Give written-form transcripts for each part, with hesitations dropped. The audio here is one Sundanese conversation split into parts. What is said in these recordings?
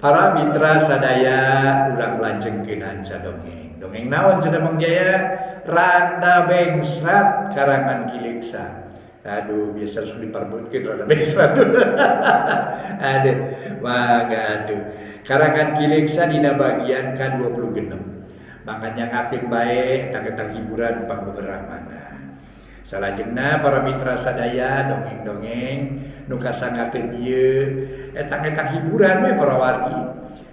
Para mitra sadaya urang lajengkeun hanca dongeng. Dongeng naon cenah Mang Jaya? Randa Bengsrat karangan Kiliksa. Aduh, biasa sudah diparbutkeun Randa Bengsrat. Aduh, mangga atuh. Karangan Kiliksa dina bagian ka-26. Makanya ngakeun bae eta hiburan pangbeberahmana. Salajengna para mitra sadaya dongeng-dongeng nu kasangakeun ieu eta hiburan we para wargi.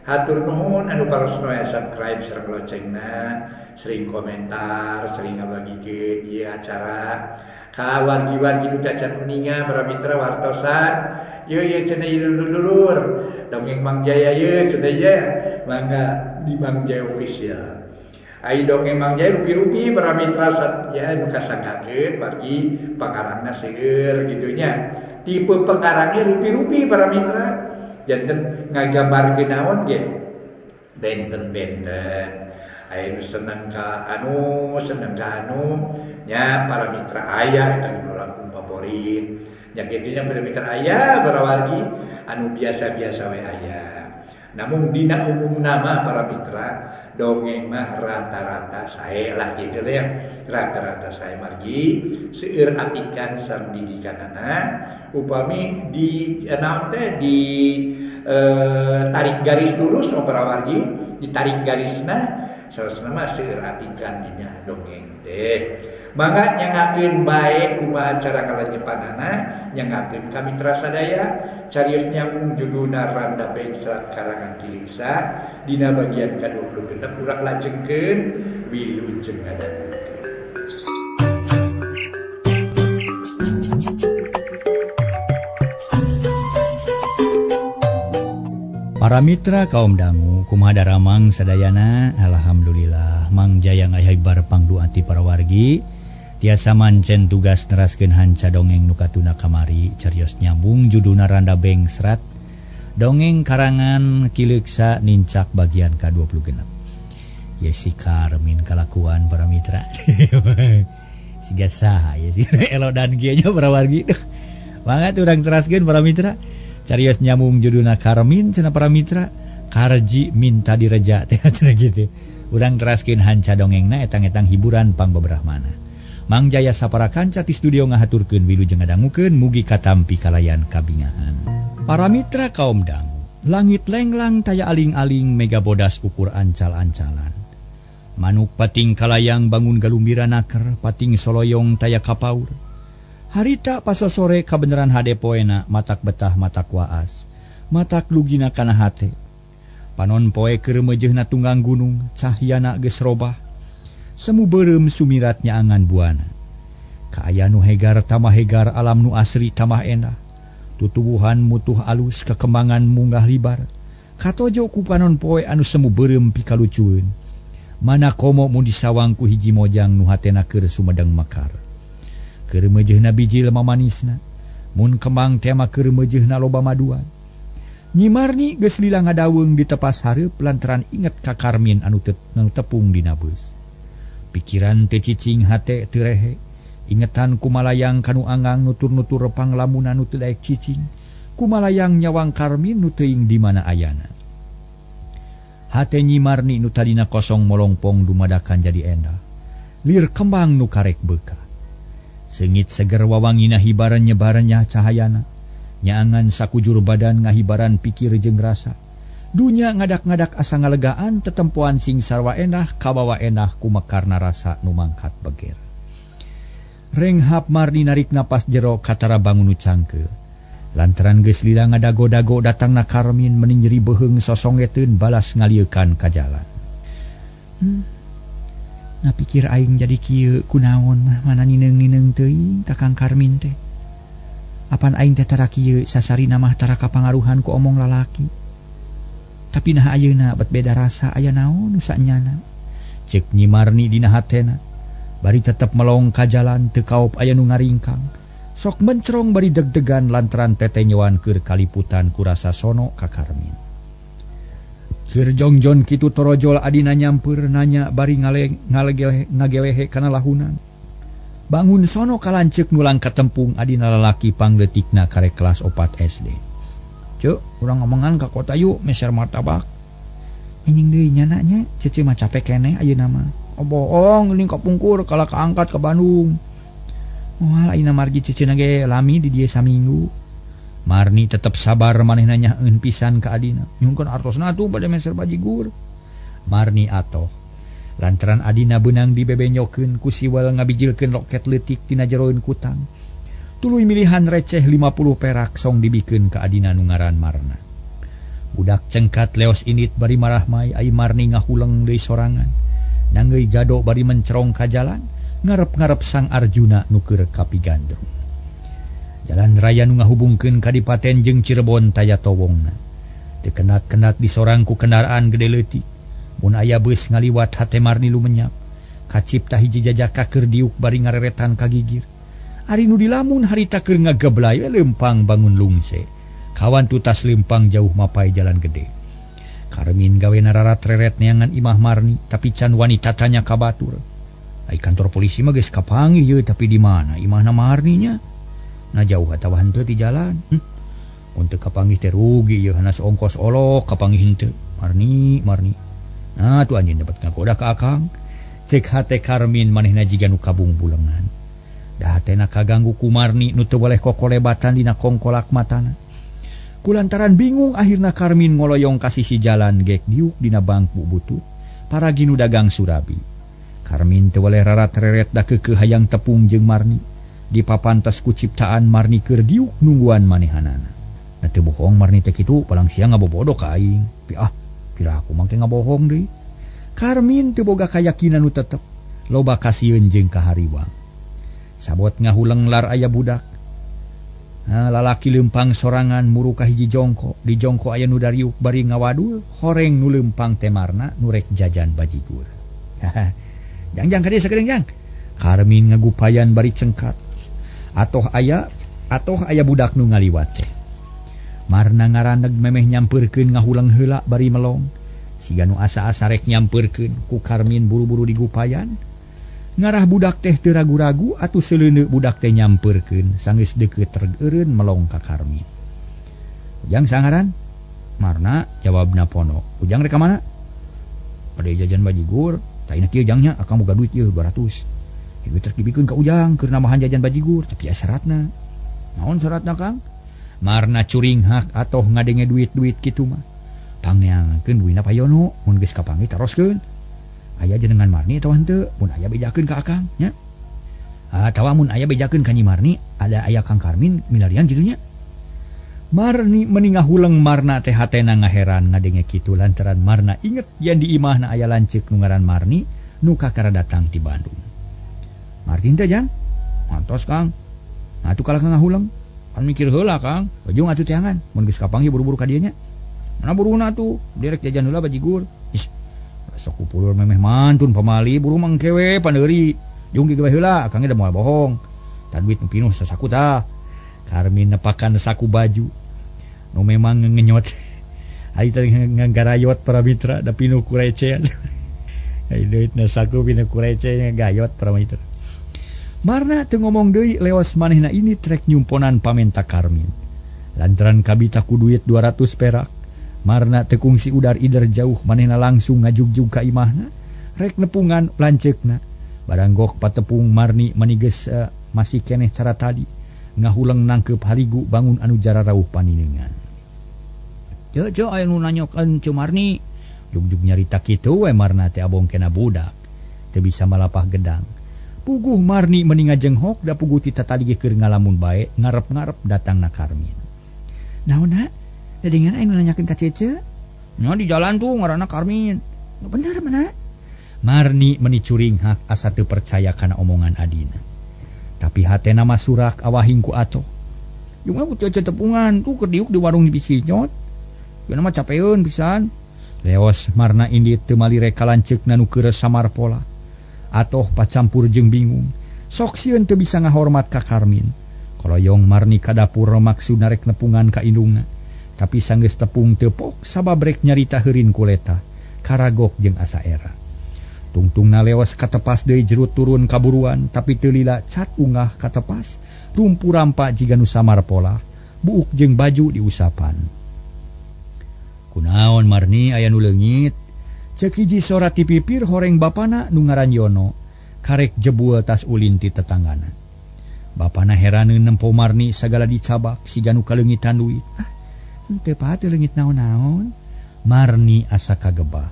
Hatur nuhun anu parosno subscribe sareng loncengna, sering komentar, sering ngabagikeun ieu acara ka wargi-wargi nu cacan uninga para mitra wartosan. Ieu cenah dulur-dulur dongeng Mang Jaya ieu cenah ya. Mangga di Mang Jaya official. Ai dongeng Mang Jaya rupi-rupi para mitra ya nu kasangakeun wargi pangarangna seueur kitu nya. Tipe pengarangnya rupi-rupi para mitra. Janten ngagambarkeun naon ge? Benten-benten. Aya nu seneng ka anu nya para mitra aya eta nu lagu favorit. Nya kitu nya para mitra aya para wargi anu biasa-biasa we aya. Namun dina umum nama para mitra dongeng mah rata-rata sae lah gitu ya. Rata-rata sae margi seueur atikan sareng didikanana upami di naon teh di tarik garis lurus para wargi ditarik garisna sarasna mah seueur atikan dina dongeng teh. Mangga nyangakeun bae kumaha cara kalanjepanana nyangakeun ka mitra sadaya carios nyambung judulna Randa Bengsrat karangan Kiliksa dina bagian ka-26 urang lajengkeun wilujeng ngadangukeun. Para mitra kaum dangu kumaha daramang sadayana alhamdulillah Mang Jaya ngahibar pangduati para wargi tiasa mancen tugas neraskeun hanca dongeng nu katuna kamari carios nyambung judulna Randa Bengsrat dongeng karangan Kiliksa nincak bagian ka-26. Yesi Karmin kalakuan para mitra. Siga saha ya si elo dan kieu nya para wargi. Mangga urang teraskeun para mitra carios nyambung judulna Karmin cenah para mitra karji minta direja teh cenah kitu. Urang teraskeun hanca dongengna etang-etang hiburan pangbeberahmana. Mang Jaya sapara kanca ti studio ngahaturkeun wilujeng ngadangukeun mugi katampi kalayan kabingahan. Para mitra kaum dangu, langit lenglang taya aling-aling mega bodas ukur ancal-ancalan. Manuk pating kalayang bangun galumbiran naker, pating soloyong taya kapaur. Harita pasosore kabeneran hade poena matak betah matak waas, matak lugina kana hate. Panon poe keur meujeuhna tunggang gunung, cahyana geus robah. Semu beureum sumiratnya angan buana. Kaaya nu hegar tamah hegar alam nu asri tamah endah. Tutubuhan mutuh alus kekembangan munggah libar. Katojo ku panon poe anu semu beureum pikalucueun. Mana komo mun disawang ku hiji mojang nu hatena keur sumedeng mekar. Keur meujeuhna biji lemah manisna. Mun kembang tema keur meujeuhna loba maduan. Nyimarni geus lila ngadaweung di tepas hareup lantaran inget ka Karmin anu tepung dina beus. Pikiran teh cicing hate teu rehe, ingetan kumalayang kanu angang nutur-nutur repang lamunan nu teu daek cicing, kumalayang nyawang Karmin nu teuing di mana ayana. Hate Nyimarni nu tadina kosong molongpong dumadakan jadi endah, lir kembang nu karek beuka. Seungit seger wawangina hibaran nyebarannya cahayana, nyaangan sakujur badan ngahibaran pikir jeung rasa. Dunya ngadak-ngadak asa ngalegaan tetempuan sing sarwa endah kabawa endah kumekarna rasa nu mangkat beger. Renghap Marni narik napas jero katara bangun cangkeul. Lantaran geus lila ngadago-dago datangna Karmin meninjeri beheung sosongeteun balas ngalieukan ka jalan. Napikir aing jadi kieu kunaon mah mana nineung-nineung teuing Kakang Karmin teh. Apan aing teh tara kieu sasarina mah tara kapangaruhan ku omong lalaki. Tapi nah ayeuna bet beda rasa aya naon nu sanyana. Ceuk Nyimarni dina hatena. Bari tetep melong ka jalan teu kaop aya nu ngaringkang. Sok mencrong bari deg-degan lantaran tete nyewan keur kaliputan ku rasa sono ka Karmin. Keur jongjon kitu torojol adina nyampeur nanya bari ngagelehe kana lahunan. Bangun sono kalanceuk nulang katempung adina lalaki pangleutikna karek kelas 4 SD. Cuk, urang ngomongan ka kota yuk meser martabak. Anjing deui nyananya, cece mah capek keneh ayeuna mah. Oh bohong, geuning kapungkur kala kaangkat ke Bandung. Moal ayeuna margi ceceuna ge lami di dieu saminggu. Marni tetep sabar manehna nyaeun pisan ka adina. Nyungkeun artosna atuh bade meser bajigur. Marni atoh. Lantaran adina beunang dibebenyokeun ku siwal ngabijilkeun loket leutik tina jeroeun kutang. Tuluy milihan receh 50 perak song dibikeun ka adina nu ngaran Marna. Budak cengkat leos init bari marah mai ai Marni ngahuleng deui sorangan. Nangeui gado bari mencerong ka jalan, ngarep-ngarep sang Arjuna nu keur kapigandrung. Jalan raya nu ngahubungkeun Kadipaten jeung Cirebon taya towongna. Teu kenat-kenat disorang ku kendaraan gede leutik. Mun aya beus ngaliwat hate Marni lumenyap. Kacipta hiji jajaka keur diuk bari ngareretan ka gigir. Ari nu dilamun harita keur ngageblay leumpang bangun lungse. Kawan tutas leumpang jauh mapai jalan gede. Karmin gawe nararat reret neangan imah Marni tapi can wanita tanya ka batur. Ai kantor polisi mah geus kapanggih ye tapi di mana imahna Marni nya? Na jauh atawa henteu ti jalan. Mun teu kapanggih teh rugi ye hanas ongkos olok kapanggih henteu. Marni. Nah tu anjeun dapat ngagoda ka akang. Cek hate Karmin manehna jiga nu kabung bulengan. Da hatena kaganggu ku Marni nu teu boleh kokolebatan dina kongkolak matana. Kulantaran bingung akhirna Karmin ngoloyong ka sisi jalan gek diuk dina bangku butut paragi nu dagang surabi. Karmin teu boleh rarat reret da keukeuh hayang tepung jeung Marni. Di papantes ku ciptaan Marni keur diuk nungguan manehanana. Da teu bohong Marni teh kitu palang siang ngabobodo ka aing. Pira aku mangke ngabohong deui. Karmin teu boga kayakinan nu tetep. Loba kasieun jeung kahariwang. Sabot ngahuleng lar aya budak. Lalaki leumpang sorangan muru ka hiji jongko. Di jongko aya nu dariuk bari ngawadul. Horeng nu leumpang temarna nu rek jajan bajigur. Jang ka dieu sakedeung jang. Karmin ngagupayan bari cengkat. Atoh aya budak nu ngaliwat teh. Marna ngaraneg memeh nyampeurkeun ngahuleng heula bari melong. Siga nu asa-asa rek nyampeurkeun ku Karmin buru-buru digupayan. Ngarah budak teh teu ragu-ragu atuh seleuneu budak teh nyampeurkeun sanggeus deukeut eureun melong ka Karmin. Ujang sangaran? Marna jawabna pono. Ujang rek ka mana? Bade jajan bajigur. Taina kieu jangnya akang boga duit ieu 200. Ieu teh dibikeun ka Ujang keur namahan jajan bajigur tapi aya syaratna. Naon syaratna Kang? Marna curing hak atoh ngadenge duit-duit kitu mah. Pangneangakeun buina payono mun geus kapanggih taroskeun. Aya jenengan Marni atawa henteu? Mun aya bejakeun ka akang nya. Atawa mun aya bejakeun ka Nyi Marni, ada aya Kang Karmin milarian kitu nya. Marni meuni ngahuleng Marna teh hatena ngaheran ngadenge kitu lantaran Marna inget yen di imahna aya lanceuk nu ngaran Marni nu kakara datang ti Bandung. Martin teh jang? Mantos Kang. Atuh kalah ngahuleng. Pan mikir heula Kang. Ujung atuh teangan mun geus kapanggih buru-buru ka dieu nya. Mana buruna atuh? Direk jajan heula bajigur. Sok kupulur memeh mantun pamali buru mangkewe pandeuri. Jung digawe heula akang ge da moal bohong. Tan duit nu pinuh sasaku tah. Karmin nepakan saku baju. Nu memang ngenyot. Ai teh nggarayot para mitra da pinuh ku recean. Ai duitna saku pinuh ku receh ngagayot para mitra. Marna teu ngomong deui leos manehna ini trek nyumponan pamenta Karmin. Lantaran kabita ku duit 200 perak. Marna teu kungsi udar ider jauh manehna langsung ngajugjug ka imahna rek nepungan lanceukna. Barang gok patepung Marni manigeus masih keneh cara tadi ngahuleng nangkeup haligu bangun anu jara rauh paninengan. Ceu aya nu nanyokeun Ceu Marni. Jugjug nyarita kitu we Marna teh abong kena budak. Teu bisa malapah gedang. Puguh Marni meuni ngajenghok da puguh ti tadi ge keur ngalamun bae ngarep-ngarep datangna Karmin. Naonna? Dadengan aing nanyakeun ka Cece? Nya di jalan tuh ngaranna Karmin. Bener mana? Marni meuni curing hak asa teu percaya kana omongan adina. Tapi hatena mah surak awahing ku atoh. Jeung aku Cece tepungan tuh keur diuk di warung di Bicinyot. Yeuna mah capeun pisan. Leos Marna indit teu malire ka lanceukna nu keur samar pola. Atoh pacampur jeung bingung. Sok sieun teu bisa ngahormat ka Karmin. Koloyong Marni ka dapur maksudna rek nepungan ka indungna. Tapi sanggeus tepung tepok sababrek nyarita heurin kuleta karagok jeung asa era. Tungtungna leos katepas deui jerut turun kaburuan tapi teu lila cat ungah katepas rumpu rampa jiga nu samar pola buuk jeung baju diusapan. Naon Marni aya nu leungit. Ceuk hiji sora ti pipir horeng bapana nu ngaran Yono karek jebul tas ulin ti tetanggana. Bapana heraneun nempo Marni sagala dicabak siga nu kaleungitan duit. Teu pateu leungit naon-naon. Marni asa kagebah.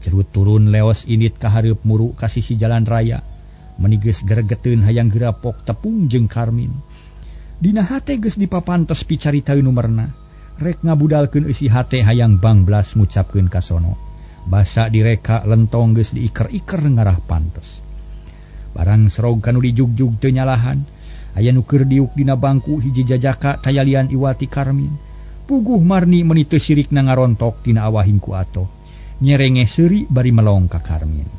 Cerut turun leos indit ka hareup muru ka sisi jalan raya. Menigeus gregeteun hayang gerapok tepung jeung Karmin. Dina hate geus dipapantos picaritaeun numerna. Rek ngabudalkeun isi hate hayang bangblas ngucapkeun ka sono. Basa direka lentong geus diiker-iker ngarah pantos. Barang serog kanu dijugjug teu nyalahan, aya nu keur diuk dina bangku hiji jajaka tayalian iwati Karmin. Puguh Marni meuni teu sirikna ngarontok tina awahing ku atoh. Nyerenge seuri bari melong ka Karmin.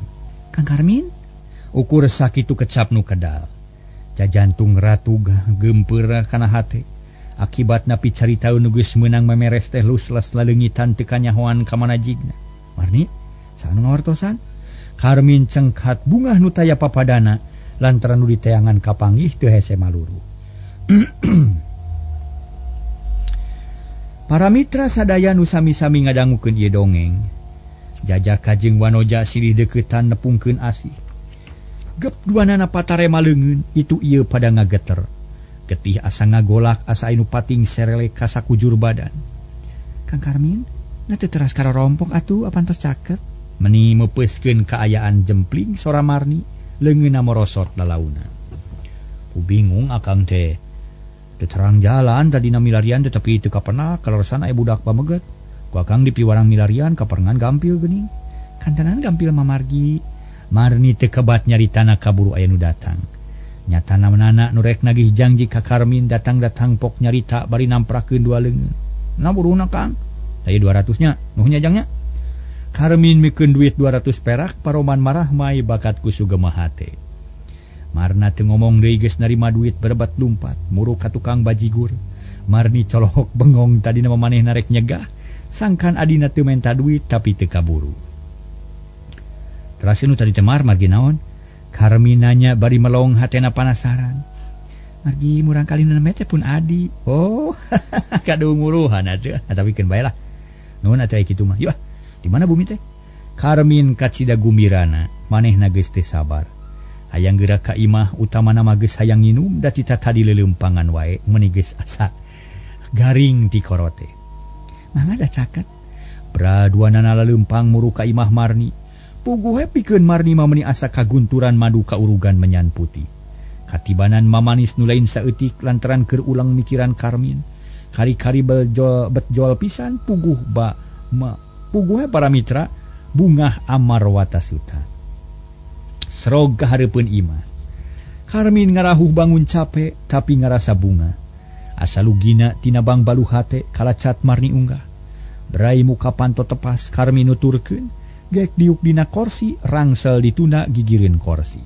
Kang Karmin, ukur sakitu kecap nu kedal. Jajantung ratu gempeur kana hate. Akibatna picaritaeun nu geus meunang memeres teh lusles laleungitan teu kanyahoan ka manajigna. Marni, saha ngawartosan? Karmin cengkat bungah nu taya papadana lantaran nu diteangan kapanggih teu hese maluru. Para mitra sadaya nu sami-sami ngadangukeun ieu dongeng. Jajaka jeung wanoja silih deuketan nepungkeun asih. Gep duanana patarema leungeun itu ieu pada ngageter. Getih asa ngagolak asa anu pating serele ka sakujur badan. Kang Karmin, na teu teras karompok atuh apantos caket. Meni mepeuskeun kaayaan jempling sora Marni leungeunna morosot lalauna. Ku bingung akang teh. Teu terang jalan tadina milarian tetapi teu kapenah kaleresan aya budak pameget. Ku akang dipiwarang milarian kaperengan gampil geuning. Kantenan gampil Mamargi. Marni teu kebat nyaritana kaburu aya nu datang. Nyatana menana nu rek nagih janji ka Karmin datang-datang pok nyarita bari namprakeun dua leungeun. Na buruna Kang. Aya 200-nya, nuh nyajangnya. Karmin mikeun duit 200 perak paroman marah mai bakat ku sugema hate. Marna teu ngomong deui geus narima duit berebat lumpat muru ka tukang bajigur. Marni colohok bengong tadina mamanehna rek nyegah sangkan adina teu menta duit tapi teu kaburu. Terus nu tadi temar margi naon? Karmin nanya bari melong hatena panasaran. Margi murang kali neme teh pun adi. Oh, kadunguruhan atuh. Atapikeun bae lah. Nuhun atuh aya kitu mah. Yeuh, di mana bumi teh? Karmin kacida gumirana, manehna geus teu sabar. Hayang geura ka imah utamana mah geus hayang nginum da tita tadi leuleumpangan wae meuni geus asa garing ti korote. Mangga da caket. Braduanana laleumpang muru ka imah Marni. Puguh pikeun Marni mah meuni asa kagunturan madu ka urugan menyan putih. Katibanan mamanis nu lain saeutik lantaran keur ulang mikiran Karmin. Kari-kari betjol pisan puguh puguh para mitra bungah amarwata suta. Serog ka hareupeun imah. Karmin ngarahuh bangun capek tapi ngarasa bunga. Asa lugina tina bang baluh hate kalacat Marni unggah. Berai muka panto tepas Karmin nuturkeun, gek diuk dina korsi rangsel dituna gigireun korsi.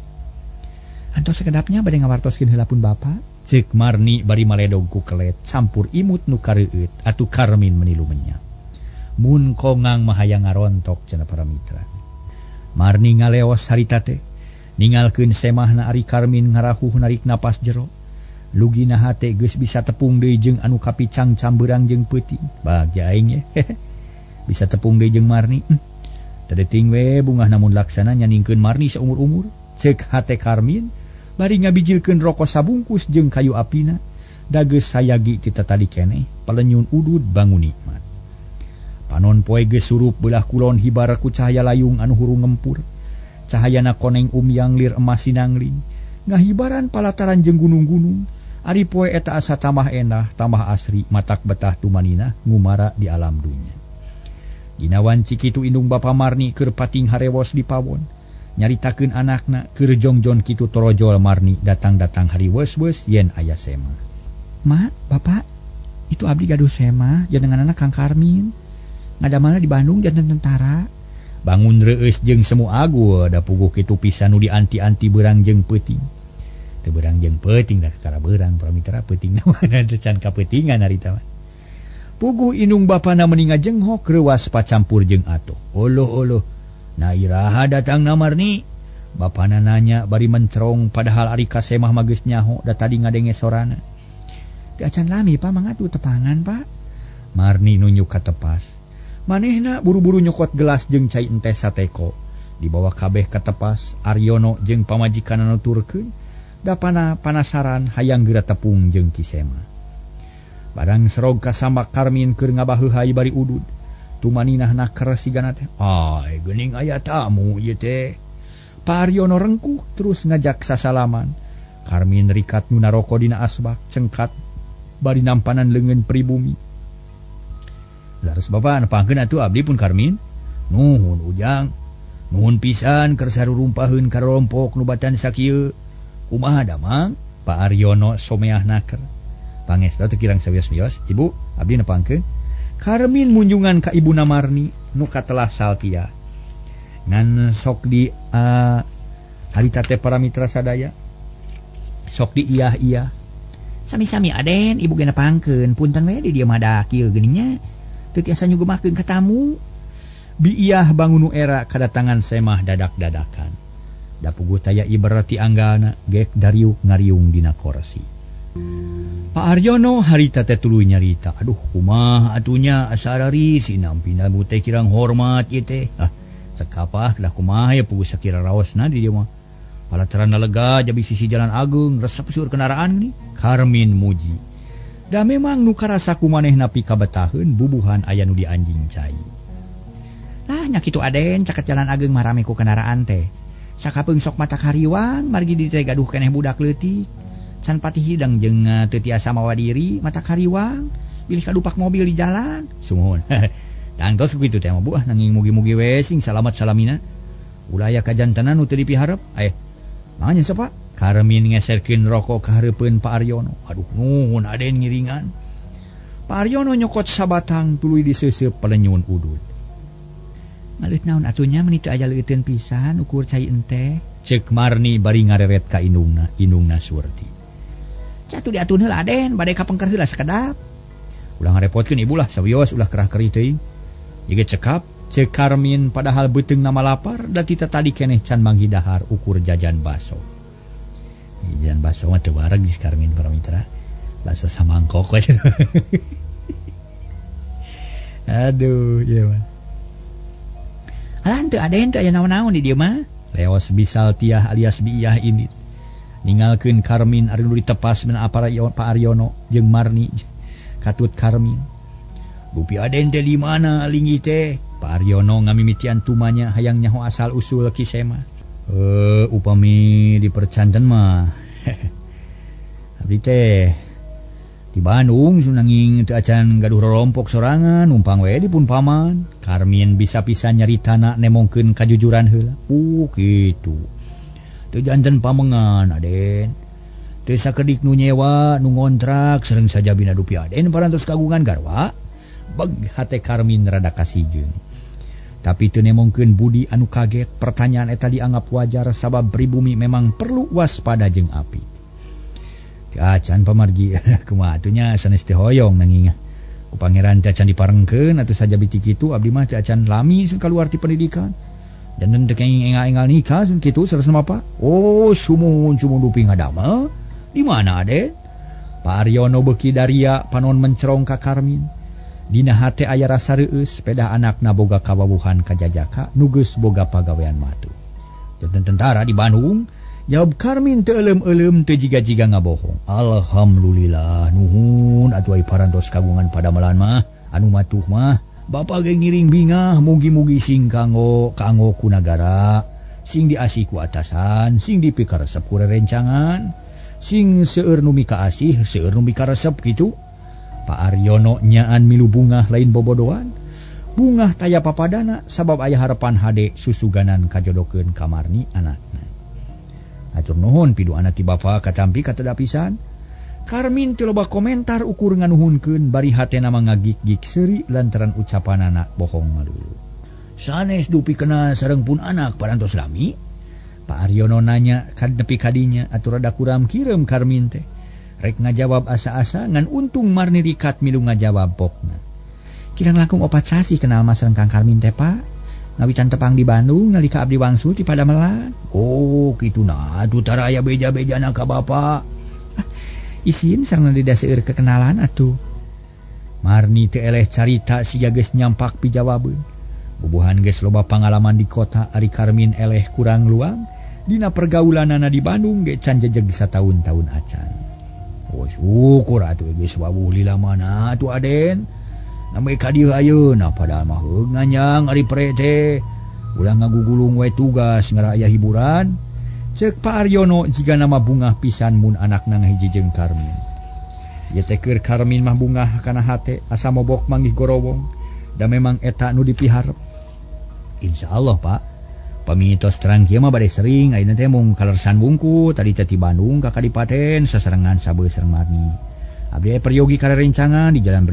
Antos sekedapnya bade ngawartoskeun heula pun Bapak. Ceuk Marni bari maledog ku kelet campur imut nu kareueut atuh Karmin menilu menyap. Mun kongang mah hayang ngarontok cenah para mitra. Marni ngaleos harita teh ningalkeun semahna ari Karmin ngarahuh narik napas jero. Lugina hate geus bisa tepung deui jeung anu kapicang cambeurang jeung peuting. Bahagia aing ye. Bisa tepung deui jeung Marni. Tadeuting we bungah namun laksana nyaningkeun Marni saumur-umur. Ceuk hate Karmin bari ngabijilkeun rokok sabungkus jeung kayu apina. Da geus sayagi ti tadi keneh palenyun udud bangun nikmat. Panon poe geus surup beulah kulon hibar ku cahaya layung anu hurung ngempur. Cahayana koneng umyang lir emas sinangling. Ngahibaran palataran jeung gunung-gunung. Ari poe eta asa tamah endah, tamah asri, matak betah tumanina ngumara di alam dunya. Ginawan cikitu indung Bapa Marni keur pating harewos di pawon. Nyaritakeun anakna keur jongjon kitu torojol Marni datang-datang hari weus-weus yen aya sema. Ma, Bapak, itu abdi gaduh sema jenenganna Kang Karmin. Ngadamalna di Bandung janten tentara. Bangun reueus jeung semu agu da puguh kitu pisan nu dianti-anti beurang jeung peuting. Teu beurang jeung peuting da kakara beurang para mitra peuting mana can kapeutingan harita mah. Puguh indung bapana meuni ngajenghok reuas pacampur jeung atoh. Oloh-oloh, na iraha datangna Marni? Bapana nanya bari mencerong padahal ari kasemah mah geus nyaho da tadi ngadenge sorana. Teu acan lami Pak mangga tuh tepangan Pak. Marni nunjuk ka tepas. Manehna buru-buru nyokot gelas jeung cai ente sateko. Dibawa kabeh ka tepas, Aryono jeung pamajikanna nuturkeun, da panasaran hayang geura tepung jeung Kisema. Barang serog kasambak Karmin keur ngabaheuhai bari udud. Tumaninah naker sigana teh. Ai geuning aya tamu ieu teh. Pak Aryono rengkuh terus ngajak sasalaman. Karmin rikat nu naroko dina asbak cengkat bari nampanan leungeun pribumi. Laras bapak nepangkeun atuh abdi pun Karmin. Nuhun Ujang. Nuhun pisan keur sarurumpaheun ka rompok nu batan sakieu. Kumaha da Mang? Pak Aryono someah naker. Pangesta teu kirang sawios-wios. Ibu, abdi nepangkeun. Karmin munjungan ka Ibu Namarni nu katelah saltia. Ngan sok di harita teh para mitra sadaya. Sok di iyah-iyah. Sami-sami Aden, Ibu ge nepangkeun. Punten we di dieu mah da kieu geuningnya. Teu tiasa nyugemakeun ka tamu. Biiyah bangun nu era kadatangan semah dadak-dadakan. Da puguh taya iberati anggalna gek dariuk ngariung dina kursi. Pak Aryono harita teh tuluy nyarita. Aduh kumaha atunya asarari sinampina teh kirang hormat ieu teh. Cekapah da kumaha ya puguh sakira raosna di dieu mah. Palatarana lega jabi sisi jalan agung resep seueur kendaraan gini. Karmin muji. Da memang nu karasa kumanehna pikabetaheun bubuhan aya nu di anjing cai. Lah nya kitu Aden caket jalan agung mah rame ku kendaraan teh. Sakapeung sok mata kariwang margi di teh gaduh keneh budak leutik. Can pati hidang jeung teu tiasa mawa diri mata kariwang bilih kadupak mobil di jalan. Sumuhun. Tangtos kitu teh mah Bu nanging mugi-mugi we sing salamat salamina. Ulah aya kajantenan nu teu dipiharep. Manganya sapa? Karmin ngeserkeun rokok ka hareupeun Pak Aryono. Aduh nuhun Aden ngiringan. Pak Aryono nyokot sabatang tuluy diseuseup pelenyun udud. Ngalit naon atunya meuni teu aya leuteun pisan ukur cai ente. Ceuk Marni bari ngareret ka indungna Surti. Catu diatun heula Aden bade kapengker heula sakedap. Ulah ngarepotkeun Ibu lah sawios ulah kerah-kerih teuing. Ieu cekap ceuk Karmin padahal beuteung nama lapar da kita tadi keneh can manghidahar ukur jajan baso. Jajan baso mah teu bareg di Karmin para mitra. Baso samangkok we. Aduh, ieu mah. Alah teu Aden teu aya naon-naon di dieu mah. Leos bisal tiah alias biiyah ini. Ninggalkeun Karmin ari nu ditepas mena Pak Aryono jeung Marni. Katut Karmin. Bupi Aden teh di mana linggih teh? Pak Aryono ngamimitian tumanya hayang nyaho asal usul Kisema. Upami di percanten mah. Abdi teh di Bandung sunanging teu acan gaduh rorompok sorangan numpang we di pun paman. Karmin bisa pisan nyaritana nemongkeun kajujuran heula. Kitu. Teu janten pamengan Aden. Teu sakedik nu nyewa nu ngontrak sareng saja bina dupi Aden parantos kagungan garwa. Beg hate Karmin rada kasihjeun. Tapi teu nemongkeun budi anu kaget. Pertanyaan eta dianggap wajar sabab pribumi memang perlu waspada jeung api. Acan pamargi kumaha atunya sanes teh hoyong nanging ku pangeran teh acan diparengkeun atuh saja biti kitu abdi mah teh acan lami sun kaluar ti pendidikan. Dan teu engal-engal nikah sun kitu saresna apa? Sumuhun dupi ngadamel. Di mana Aden? Pak Aryono beuki daria panon mencerong ka Karmin. Dina hate aya rasa reueus sepeda anakna boga kawabuhan ka jajaka nu geus boga pagawean matu. Janten tentara di Bandung. Jawab Karmin teu euleum-euleum teu jiga-jiga ngabohong. Alhamdulillah nuhun atuh ai parantos kagungan padamelan mah anu matuh mah bapa ge ngiring bingah mugi-mugi sing kanggo ku nagara, sing diasih ku atasan, sing dipikaresep ku rerencangan, sing seueur nu mika asih, seueur nu mika resep kitu. Pak Aryono nyaan milu bungah lain bobodoan. Bungah taya papadana sabab aya harapan hade susuganan kajodokeun ka Marni anakna. Atur nuhun pidu anak ti bapa katampi kateda pisan. Karmin teu loba komentar ukur nganuhunkeun bari hatena mangagik-gik seuri lantaran ucapan anak bohong malulu. Sanes dupi kena sareng pun anak parantos lami. Pak Aryono nanya nepi kadinya atur rada kuram kireum Karmin teh. Rek ngajawab asa-asa ngan untung Marni rikat milu ngajawab pokna. Kirang langkung 4 sasi kenal mas sareng Kang Karmin teh Pak. Ngawitan tepang di Bandung nalika abdi wangsul ti Padamelan. Kitu nah atuh tara aya beja-bejana ka bapa. Isin sareng dida seueur kekenalan atuh. Marni teu eleh carita siga geus nyampak pijawabeun. Bubuhan geus loba pangalaman di kota ari Karmin eleh kurang luang dina pergaulanana di Bandung ge can jejeg sataun-taun acan. Oh syukur atuh geus wawuh lila mana atuh Aden. Name ka dieu ayeuna padahal mah heug nganyang ari pre teh. Ulah ngagugulung we tugas ngaraya hiburan. Cek Pak Aryono jika nama bungah pisan mun anakna ngahiji jeung Karmin. Ieu teh keur Karmin mah bungah kana hate asa mobok manggih gorowong da memang eta nu dipiharep. Insyaallah Pak. Pamitos terang kieu mah bade sering ayeuna teh mung kalersan bungku tadi teh ti Bandung ka Kadipaten sasarengan sabeus sareng Marni. Abdi peryogi ka rencangan di Jalan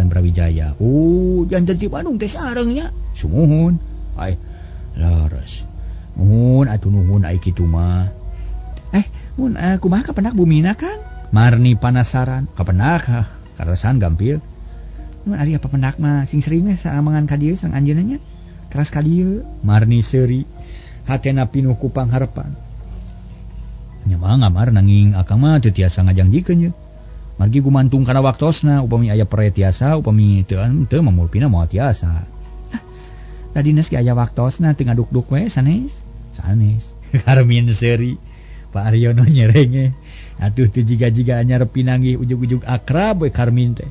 Brawijaya. Oh, janten ti Bandung teh sareng nya. Sumuhun. Ai, laras. Nuhun atuh nuhun ai kitu mah. Mun kumaha kapendak bumina Kang? Marni panasaran. Kapendak karesan gampil. Mun ari apa pendak mah sing sering we saamangan ka dieu sang anjeunna nya. Teras ka dieu. Marni seuri. Hatena pinuh ku pangharepan. Nya mah ngamar nanging akang mah teu tiasa ngajangjikeun ye. Margi gumantung kana waktosna upami aya pere tiasa upami teu mamulpina moal tiasa. Tadi nes ge aya waktosna teu ngaduk-duk we sanes. Karmin seuri. Pak Aryono nyerenge. Atuh teu jiga-jiga anyar pinanggih ujug-ujug akrab we Karmin teh.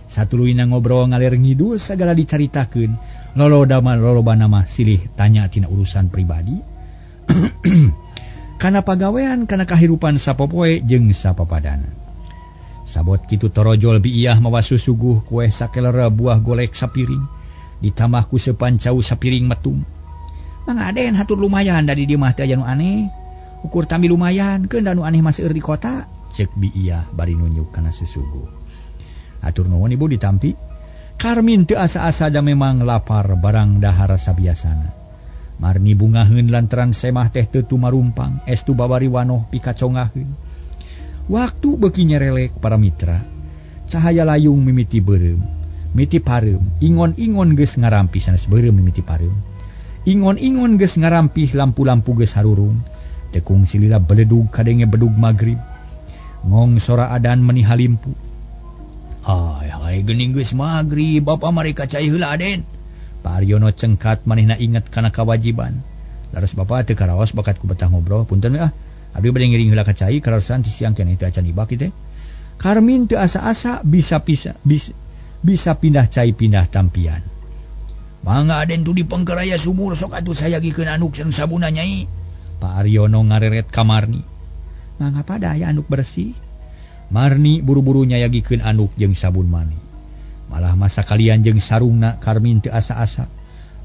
Satuluina ngobrol ngalir ngidul sagala dicaritakeun. Lolobana mah silih tanya tina urusan pribadi. Kana pagawean kana kahirupan sapopoe jeung sapapadana. Sabot kitu torojol biiyah mawa susuguh kue sakelera buah golek sapiring. Ditambah ku sepancau sapiring metung. Mang Aden hatur lumayan dari dieu mah teh aya nu aneh. Ukur tambi lumayan keun da nu aneh mah seueur di kota. Cek biiyah bari nunjuk kana susuguh. Atur nuhun Ibu ditampi. Karmin teu asa-asa da memang lapar barang dahar sabiasana. Marni bungaheun lantaran semah teh teu tumarumpang estu babari wanoh pikacongaheun. Waktu beuki nyerelek para mitra. Cahaya layung mimiti beureum, miti pareum, ingon-ingon geus ngarampi sanes beureum mimiti pareum. Ingon-ingon geus ngarampih lampu-lampu geus harurung. Tekung silila beledug kadenge bedug magrib. Ngong sora adan meni halimpu. Hai geuning geus magrib, bapa mereka cai heula Aden. Pak Aryono cengkat manehna inget kana kawajiban. Laras bapa teu karaos bakat ku betah ngobrol, punten we abdi bade ngiring heula ka cai karaosan ti siang keneh teu acan ibak teh. Karmin teu asa-asa bisa pindah cai pindah tampian. Mangga Aden tu di pengkeraya sumur sok atuh saya gikeun anduk sareng sabuna nyai. Pak Aryono ngareret ka Marni. Mangga pada aya anduk bersih. Marni buru-buru nyayagikeun anduk jeung sabun mani. Malah masa kalian jeung sarungna Karmin teu asa-asa.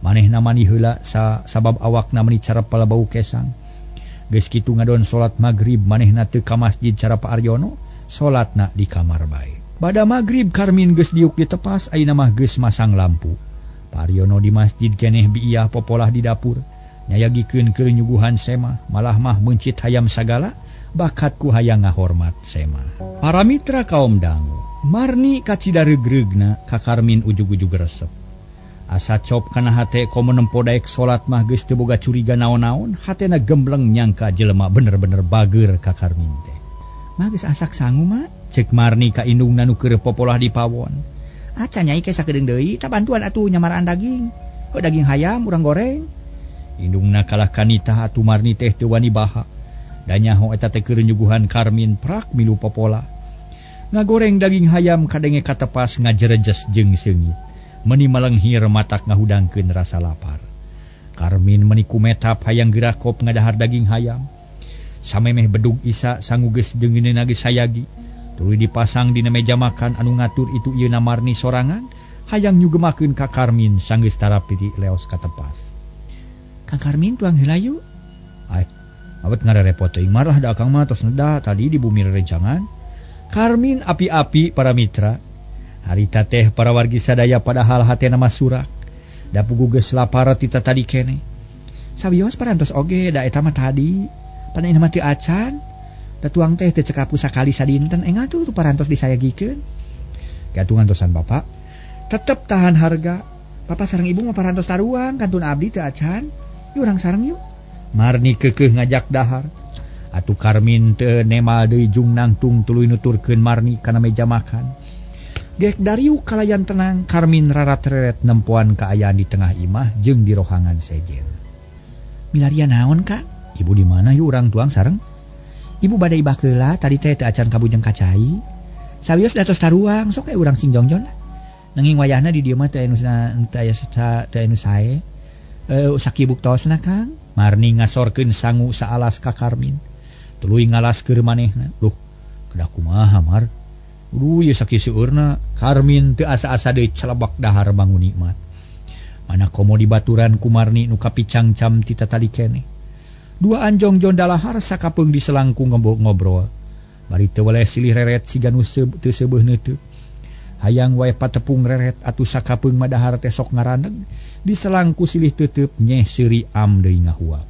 Manehna mani heula sabab awakna meni carep palebau kesang. Geus kitu ngadon salat magrib manehna teu ka masjid cara Pak Aryono, salatna di kamar bae. Bada magrib Karmin geus diuk di tepas ayeuna mah geus masang lampu. Pak Aryono di masjid keneh biiyah popolah di dapur. Nyayagikeun keur nyuguhan semah, malah mah mencit hayam sagala, bakat ku hayang ngahormat semah. Para mitra kaum dangu, Marni kacidareugreugna ka Karmin ujug-ujug resep. Asa cop kana hate komo nempo daek salat mah geus teu boga curiga naon-naon, hatena gembleng nyangka jelema bener-bener bageur ka Karmin teh. Mah geus asak sangu mah, cek Marni ka indungna nu keur popolah di pawon. Aca nyai ke sakedeung deui, ta bantuan atuh nyamaraan daging. Heuh daging hayam urang goreng. Indungna kalah kanita atuh Marni teh teu wani baha. Da nyaho eta teh keur nyuguhan Karmin prak milu popola. Ngagoreng daging hayam kadenge katepas ngajerejes jeung seungit. Meni malenghir matak ngahudangkeun rasa lapar. Karmin meni kumetap hayang geura kop ngadahar daging hayam. Samemeh bedug Isa sangu geus deungeunna geus sayagi. Tuluy dipasang dina meja makan anu ngatur itu ieuna Marni sorangan, hayang nyugemakeun ka Karmin sanggeus tarapiti leos katepas. Kang Karmin tuang heula yuk. Ai, awet ngarerepot teuing marah da akang mah tos neda tadi di bumi rerencangan. Karmin api-api para mitra. Harita teh para wargi sadaya padahal hatena mah surak. Da pugu geus lapar tita tadi keneh. Sawios parantos oge da eta mah tadi. Panaina mah teu acan. Da tuang teh teu cekapu sakali sadinten engal tuh parantos disayagikeun. Gatungan tosan Bapak. Tetep tahan harga. Bapak sareng Ibu mah parantos taruang kantun abdi teu acan. Yuk urang sareng yuk. Marni keukeuh ngajak dahar. Atuh Karmin teu nemal deui jung nangtung tuluy nuturkeun Marni kana meja makan. Gek dariu kalayan tenang Karmin rarat-reret nempuan keayaan di tengah imah jeung di rohangan sejen. Milarian naon Kak? Ibu di mana yuk urang tuang sareng? Ibu badai bakeula tadi teh teu acan kabujeng kacai. Sawios datos taruang sok urang sing jongjon lah. Nanging wayahna di dieu mah teu anu sae. Sakibuktoosna Kang. Marni ngasorkeun sangu saalas ka Karmin. Tuluy ngalaskeun manehna. Duh, kedah kumaha Mar? Ieu sakieu seueurna Karmin teu asa-asa deui calebak dahar bangun nikmat. Mana komo di baturan ku Marni nu kapicang cam ti tatali keneh. Dua anjong jon dalahar sakapeung di selangku ngobrol. Bari teu weleh silih reret siga nu teu seubeuh teu. Hayang wae patepung reret atuh sakapeung madahar teh sok ngaraneg di selangku silih teuteup nyeh seuri am deui ngahuap.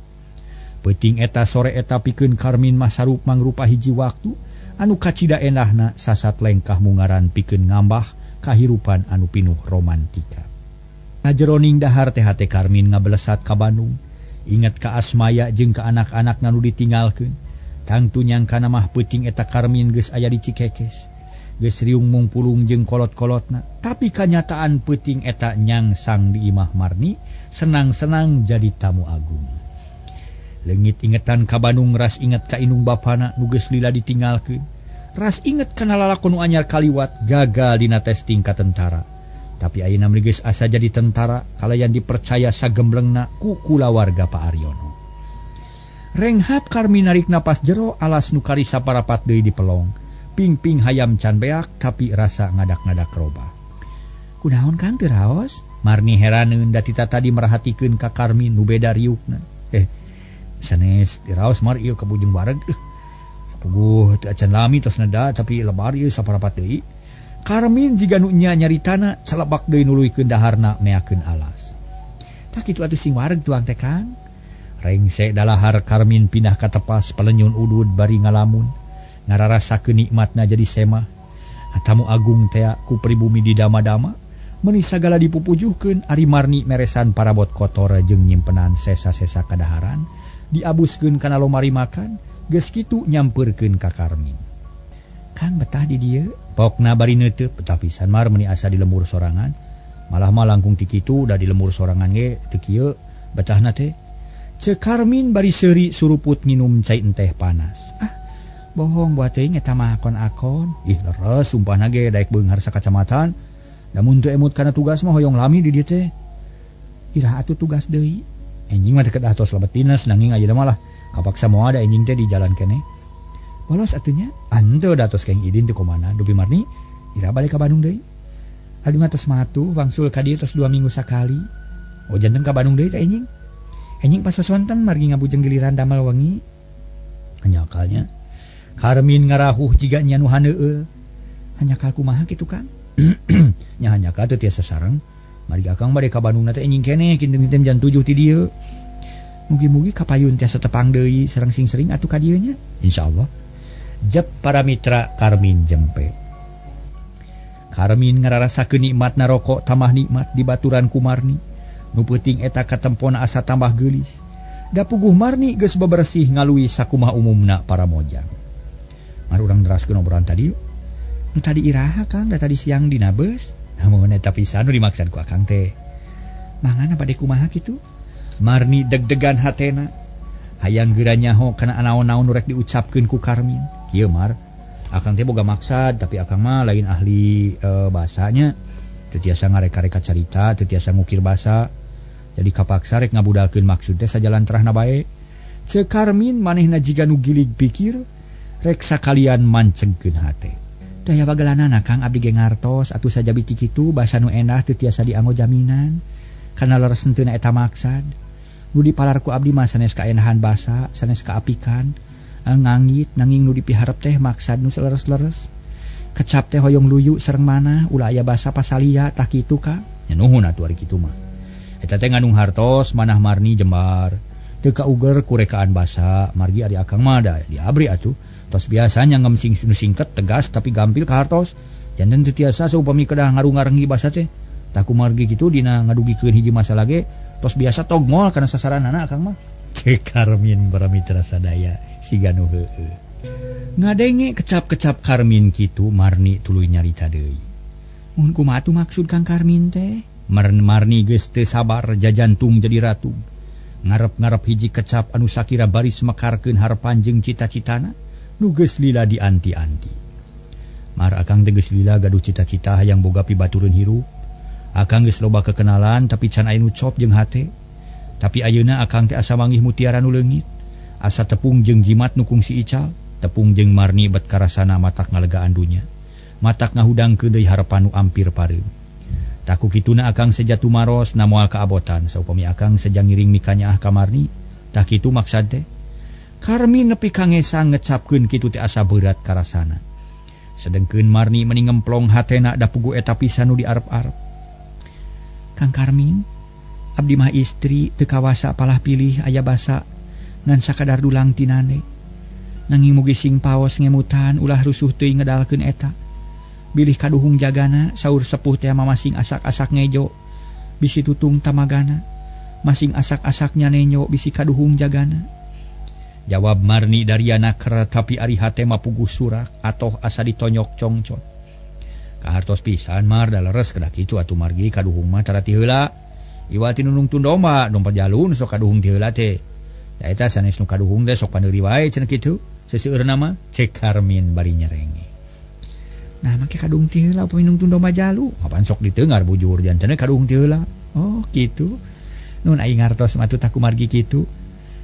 Peuting eta sore eta pikeun Karmin mah sarup mangrupa hiji waktu anu kacida endahna sasat lengkah mungaran pikeun ngambah kahirupan anu pinuh romantika. Ngajeroning dahar teh hate Karmin ngabelesat ka Bandung, inget ka Asmaya jeung ka anak-anak nu ditinggalkeun. Tangtu nyangkana mah peuting eta Karmin geus aya di Cikekes. Geus riung mungpulung jeung kolot-kolotna, tapi kanyataan peuting eta nyangsang di imah Marni, senang-senang jadi tamu agung. Leungit ingetan ka Bandung ras inget ka indung bapana nu geus lila ditinggalkeun. Ras inget kana lalakon nu anyar kaliwat gagal dina testing ka tentara. Tapi ayeuna mah geus asa jadi tentara kalayan dipercaya sagemblengna ku kulawarga Pak Aryono. Renghap Karmin narik napas jero alas nu kari saparapat deui di pelong. Ping-ping hayam can beak tapi rasa ngadak-ngadak robah. Kunaon Kang teu raos? Marni heraneun da tita tadi merhatikeun ka Karmin nu beda riukna. Sanes teu raos Mar ieu kabujeng bareg. Puguh teu acan lami tos neda tapi lebar ieu saparapat deui. Karmin jiga nu nya nyaritana calebak deui nuluykeun daharna meakeun alas. Tak kitu atuh sing wareg tuang teh Kang. Rengse dalahar Karmin pindah ka tepas palenyun udud bari ngalamun. Ngararasakeun nikmatna jadi semah. Tamu agung teh ku pribumi di dama-dama meuni sagala dipupujuhkeun ari Marni meresan parabot kotor jeung nyimpenan sesa-sesa kadaharan diabuskeun kana lomari makan geus kitu nyampeurkeun ka Karmin. Kang betah di dieu? Pokna bari neuteub betah pisan Mar meuni asa di lembur sorangan. Malah mah langkung ti kitu da di lembur sorangan ge teu kieu betahna teh. Ceuk Karmin bari seuri suruput nginum cai teh panas. Bohong buat teuing eta mah akon-akon. Ih leres sumpahna ge daek beunghar sakacamatan. Lamun teu emut kana tugas mah hoyong lami di dieu teh. Iraha atuh tugas deui. Enjing mah teu kedah tos lebet dinas nanging ayeuna mah lah kapaksa moal da enjing teh di jalan keneh. Bolos atunya, anteu datos keng idin teu komana dupi Marni, ira balik ka Bandung deui. Adi mah tos matu wangsul ka dieu tos 2 minggu sakali. Oh janten ka Bandung deui teh enjing. Enjing pas sonten margi ngabujeng giliran damel wengi. Hanyakalnya Karmin ngarahuh jiga nya nu haneueul. Hanyakal kumaha kitu Kang? Nya hanyakal teu tiasa sareng. Margi akang bade ka Bandung teh enjing keneh kinten-kinten jam 7 ti dieu. Mugi-mugi kapayun tiasa tepang deui sareng sing sering atuh ka dieu nya. Insyaallah. Jep para mitra Karmin jempe. Karmin ngararasakeun nikmatna rokok tamah nikmat di baturan ku Marni. Nu peuting eta katempona asa tambah geulis. Da puguh Marni geus bebersih ngalui sakumaha umumna para mojang. Mar urang neraskeun obrolan tadi. Nu tadi iraha Kang da tadi siang dina beus. Mun eta pisan nu dimaksud ku akang teh. Mangana bade kumaha kitu? Marni deg-degan hatena. Hayang geura nyaho kana anaon-naon nu rek diucapkeun ku Karmin. Kieu Mar, akang teh boga maksad tapi akang mah lain ahli bahasanya. Teu tiasa ngareka-reka carita, teu tiasa ngukir basa. Jadi kapaksa rek ngabudalkeun maksud teh sajalan terahna bae. Ceuk Karmin manehna jiga nu gilig pikir, rek sakalian mancengkeun hate. Daya bagelanana Kang abdi ge ngartos atuh sajabi ti kitu basa nu endah teu tiasa dianggo jaminan. Kana leres henteuna eta maksad. Nu dipalarku abdi mah sanes kaendahan basa, sanes kaapikan, ngangit nanging nu dipiharep teh maksad nu seleres-leres. Kecap teh hoyong luyu sareng mana ulah aya basa pasalia tah kitu Kang. Nya nuhun atuh ari kitu mah. Eta teh nganung hartos manah Marni jembar. Teu kauger ku rekaan basa, margi ari akang mah da diabri atuh. Tos biasanya ngem sing singket tegas tapi gampil ka hartos. Janten teu tiasa saupami kedah ngarung-ngarenggi basa teh. Tah kumargi kitu dina ngadugikeun hiji masalah ge tos biasa togmol kana sasaranana akang mah. Ceuk Karmin para mitra sadaya siga nu heueuh. Ngadenge kecap-kecap Karmin kitu Marni tuluy nyarita deui. Mun kumaha atuh maksud Kang Karmin teh? Marni geus teu sabar jajantung jadi ratu. Ngarep-ngarep hiji kecap anu sakira baris mekarkeun harepan jeung cita-citana nu geus lila dianti-anti. Mar akang teh geus lila gaduh cita-cita hayang boga pibatureun hirup. Akang geus loba kekenalan tapi can aya nu cop jeung hate. Tapi ayeuna akang teh asa manggih mutiara nu leungit, asa tepung jeung jimat nu kungsi ical, tepung jeung Marni bet karasana matak ngalegaan dunya. Matak ngahudangkeun deui harepan nu ampir pareum. Taku kituna akang sejatu maros na moal kaabotan saupami akang sejang ngiring mikanyaah ka Marni. Tah kitu maksad teh. Karmin nepi kangesang ngecapkeun kitu teh asa berat karasana. Sedengkeun Marni meni ngemplong hatena da pugu eta pisan nu diarep-arep. Kang Karmin, abdi mah istri teu kawasa palah pilih aya basa ngan sakadar dulang tinane. Nanging mugi sing paos ngemutan ulah rusuh teuing ngedalkeun eta. Bilih kaduhung jagana saur sepuh teh masing asak-asak ngejo bisi tutung tamagana, masing asak-asaknya nenyo bisi kaduhung jagana. Jawab Marni dariana keur tapi ari hate mah puguh surak atoh asa ditonyok congcot. Kahartos pisan Mar da leres kedah kitu atuh margi kaduhung mah tara ti heula. Iwati nunung tundoma dompet jalun sok kaduhung ti heula teh. Da eta sanes nu kaduhung teh sok paneuri wae cenah kitu. Seseueurna mah cek Karmin bari nyerenge. Nah make kadung ti heula upami nung tundoma jalu. Apaan sok diteungar bujur jantena kadung ti heula. Oh kitu. Nun aing ngartos mah atuh taku margi kitu.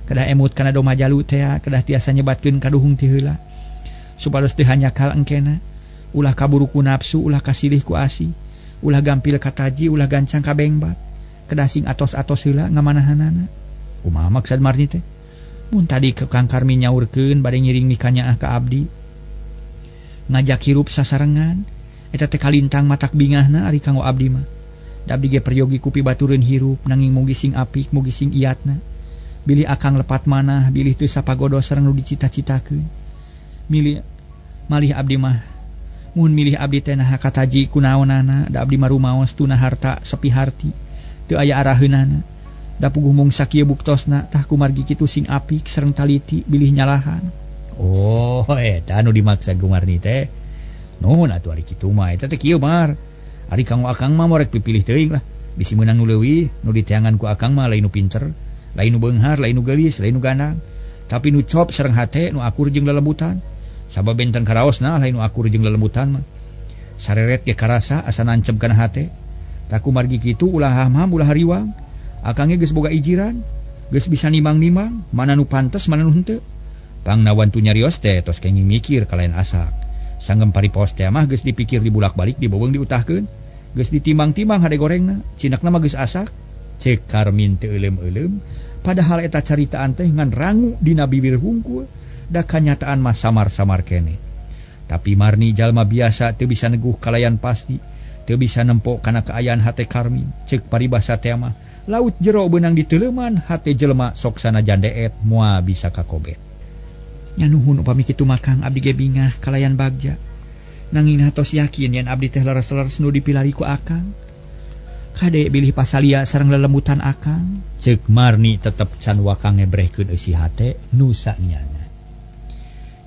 Kedah emut kana doma jalu teh kedah tiasa nyebatkeun kaduhung ti heula. Supados teu hanyakal engkena. Ulah kaburu ku nafsu, ulah kasilih ku asi, ulah gampil kataji, ulah gancang ka bengbat. Kedah sing atos-atos heula ngamanahanana. Kumaha maksud Marni teh? Mun tadi ke Kang Karmin nyaurkeun bade ngiring mikanyaah ka abdi. Ngajak hirup sasarengan, eta teh kalintang matak bingahna ari kanggo abdi mah. Da abdi ge peryogi ku pibatureun hirup nanging mugi sing apik, mugi sing iatna. Bilih akang lepat manah, bilih teu sapagodo sareng nu dicita-citakeun. Malih abdi mah mun milih abdi teh nah kataji kunaonana, da abdi mah rumaos tuna harta sepi harti. Teu aya araheunana. Da puguh mung sakieu buktosna tah kumargi kitu sing apik sareng taliti bilih nyalahan. Oh, eta anu dimaksud ku Marni teh. Nuhun atuh ari kitu mah eta teh kieu Mar. Ari kanggo akang mah morek pipilih teuing lah. Bisi meunang nu leuwih, nu diteangan ku akang mah lain nu pinter, lain nu beunghar, lain nu geulis, lain nu gandang. Tapi nu cop sareng hate nu akur jeung lelembutan. Sabab benten karaosna lain nu akur jeung lelembutan mah. Sareret ge karasa asa nancep kana hate. Taku margi kitu ulah hamham ulah hariwang. Akang ge geus boga ijiran, geus bisa nimang-nimang mana nu pantes mana nu henteu. Pangnawan tu nyarios teh tos kenging mikir kalayan asak. Sanggem paripos teh mah geus dipikir dibulak-balik dibeubeung diutahkeun. Geus ditimbang-timbang hade gorengna, cinakna mah geus asak. Cek Karmin teu euleum-euleum, padahal eta caritaan teh ngan rangu dina bibir hungkul, da kanyataan mah samar-samar kene. Tapi Marni jalma biasa teu bisa neguh kalayan pasti, teu bisa nempo kana kaayaan hate Karmin. Cek paribasa teh mah laut jero beunang diteuleuman hate jelema sok sanajan deet moal bisa kakobet. Nya nuhun upami kitu mah Kang abdi ge bingah kalayan bagja. Nanging hatos yakin yen abdi teh leres-leres nu dipilari ku akang. Kade bilih pasalia sareng lelembutan akang. Ceuk Marni tetep can wakang ngebrehkeun eusi hate nu sanyana.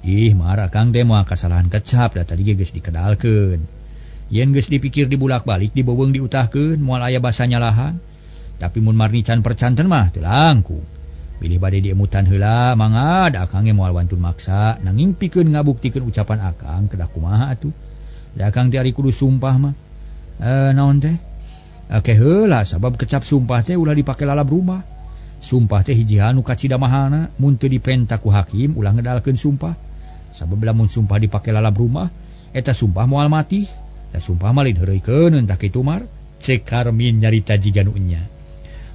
Ih Mar akang teh moal kasalahan kecap da tadi ge geus dikedalkeun. Yen geus dipikir dibulak-balik dibeubeung diutahkeun moal aya basa nyalahan. Tapi mun Marni can percanten mah teu langkung. Bilih bade diemutan heula mangga da akang ge moal wantun maksa nanging pikeun ngabuktikeun ucapan akang kedah kumaha atuh. Da akang teh ari kudu sumpah mah. Naon teh? Akeh heula sabab kecap sumpah teh ulah dipake lalab rumah. Sumpah teh hijihan nu kacida mahana mun teu dipenta ku hakim ulah ngedalkeun sumpah. Sabab lamun sumpah dipake lalab rumah eta sumpah moal mati. Da sumpah mah lain heureukeun entah kitu Mar. Cek Karmin nyarita jiga nu nya.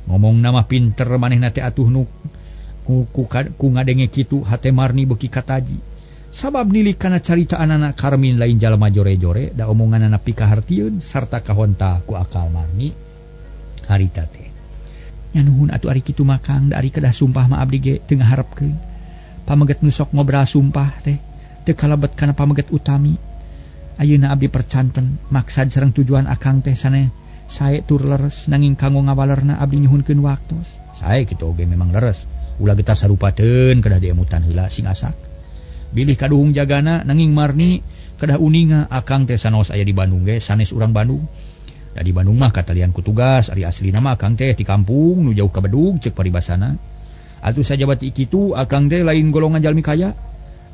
Ngomong nama pinter manehna teh atuh nu ku ngadenge kitu hate Marni beuki kataji. Sabab nilik kana caritaanana Karmin lain jalma jore-jore da omonganna pikahartieun sarta kahonta ku akal Marni harita teh. Nya nuhun atuh ari kitu mah Kang da ari kedah sumpah mah abdi ge teu ngaharepkeun. Pameget nu sok ngobrol sumpah teh teu kalebet kana pameget utami. Ayeuna abdi percanten maksad sareng tujuan akang teh saneh sae tur leres nanging kanggo ngawalerna abdi nyuhunkeun waktos. Sae kitu oge memang leres. Ulah getah sarupateun kedah diemutan heula sing asak. Bilih kaduhung jagana nanging Marni kedah uninga akang teh sanos aya di Bandung ge sanes urang Bandung. Da di Bandung mah katalian ku tugas ari aslina mah akang teh ti kampung nu jauh ka Bedug ceuk paribasana. Atuh sajabat kitu akang teh lain golongan jalmi kaya.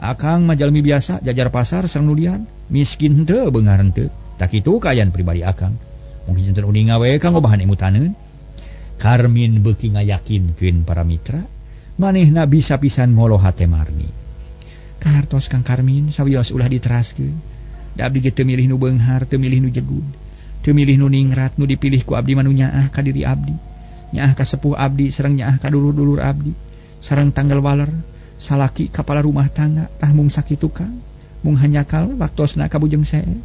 Akang mah jalmi biasa jajar pasar sareng nulian, miskin henteu beungar henteu. Tak kitu kaayaan pribadi akang. Mungkin janten uninga we kanggo bahan emutaneun. Karmin beuki ngayakinkeun para mitra, manehna bisa pisan ngoloh hate Marni. Kahartos Kang Karmin sawios ulah diteraskeun. Da abdi ge teu milih nu beunghar, teu milih nu jegud, teu milih nu ningrat, nu dipilih ku abdi mah nu nyaah ka diri abdi, nyaah ka sepuh abdi sareng nyaah ka dulur-dulur abdi, sareng tanggal waler, salaki kapala rumah tangga, tah mung sakitu Kang, mung hanyakal waktosna ka bujeng see.